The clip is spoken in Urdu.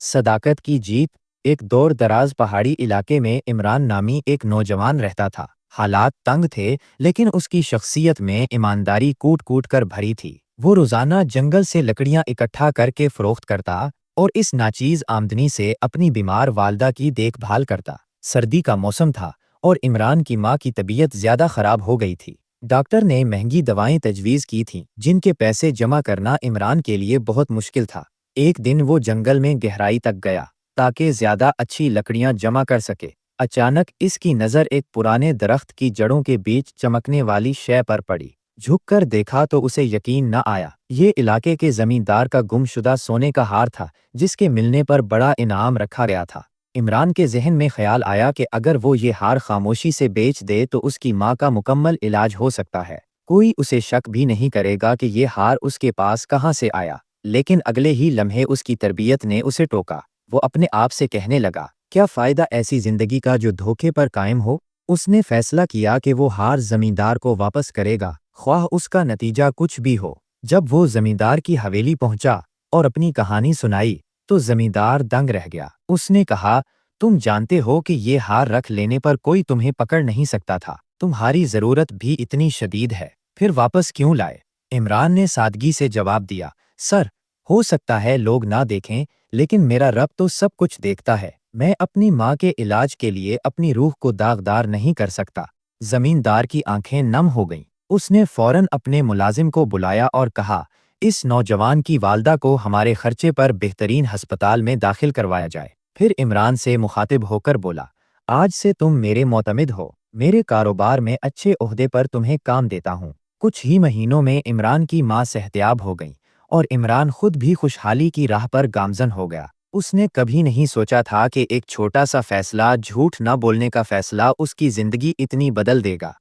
صداقت کی جیت۔ ایک دور دراز پہاڑی علاقے میں عمران نامی ایک نوجوان رہتا تھا۔ حالات تنگ تھے لیکن اس کی شخصیت میں ایمانداری کوٹ کوٹ کر بھری تھی۔ وہ روزانہ جنگل سے لکڑیاں اکٹھا کر کے فروخت کرتا اور اس ناچیز آمدنی سے اپنی بیمار والدہ کی دیکھ بھال کرتا۔ سردی کا موسم تھا اور عمران کی ماں کی طبیعت زیادہ خراب ہو گئی تھی۔ ڈاکٹر نے مہنگی دوائیں تجویز کی تھیں جن کے پیسے جمع کرنا عمران کے لیے بہت مشکل تھا۔ ایک دن وہ جنگل میں گہرائی تک گیا تاکہ زیادہ اچھی لکڑیاں جمع کر سکے۔ اچانک اس کی نظر ایک پرانے درخت کی جڑوں کے بیچ چمکنے والی شے پر پڑی۔ جھک کر دیکھا تو اسے یقین نہ آیا۔ یہ علاقے کے زمیندار کا گم شدہ سونے کا ہار تھا جس کے ملنے پر بڑا انعام رکھا گیا تھا۔ عمران کے ذہن میں خیال آیا کہ اگر وہ یہ ہار خاموشی سے بیچ دے تو اس کی ماں کا مکمل علاج ہو سکتا ہے۔ کوئی اسے شک بھی نہیں کرے گا کہ یہ ہار اس کے پاس کہاں سے آیا۔ لیکن اگلے ہی لمحے اس کی تربیت نے اسے ٹوکا۔ وہ اپنے آپ سے کہنے لگا، کیا فائدہ ایسی زندگی کا جو دھوکے پر قائم ہو؟ اس نے فیصلہ کیا کہ وہ ہار زمیندار کو واپس کرے گا، خواہ اس کا نتیجہ کچھ بھی ہو۔ جب وہ زمیندار کی حویلی پہنچا اور اپنی کہانی سنائی تو زمیندار دنگ رہ گیا۔ اس نے کہا، تم جانتے ہو کہ یہ ہار رکھ لینے پر کوئی تمہیں پکڑ نہیں سکتا تھا۔ تمہاری ضرورت بھی اتنی شدید ہے، پھر واپس کیوں لائے؟ عمران نے سادگی سے جواب دیا، سر، ہو سکتا ہے لوگ نہ دیکھیں لیکن میرا رب تو سب کچھ دیکھتا ہے۔ میں اپنی ماں کے علاج کے لیے اپنی روح کو داغدار نہیں کر سکتا۔ زمیندار کی آنکھیں نم ہو گئیں۔ اس نے فوراً اپنے ملازم کو بلایا اور کہا، اس نوجوان کی والدہ کو ہمارے خرچے پر بہترین ہسپتال میں داخل کروایا جائے۔ پھر عمران سے مخاطب ہو کر بولا، آج سے تم میرے معتمد ہو، میرے کاروبار میں اچھے عہدے پر تمہیں کام دیتا ہوں۔ کچھ ہی مہینوں میں عمران کی ماں صحتیاب ہو گئیں اور عمران خود بھی خوشحالی کی راہ پر گامزن ہو گیا۔ اس نے کبھی نہیں سوچا تھا کہ ایک چھوٹا سا فیصلہ، جھوٹ نہ بولنے کا فیصلہ، اس کی زندگی اتنی بدل دے گا۔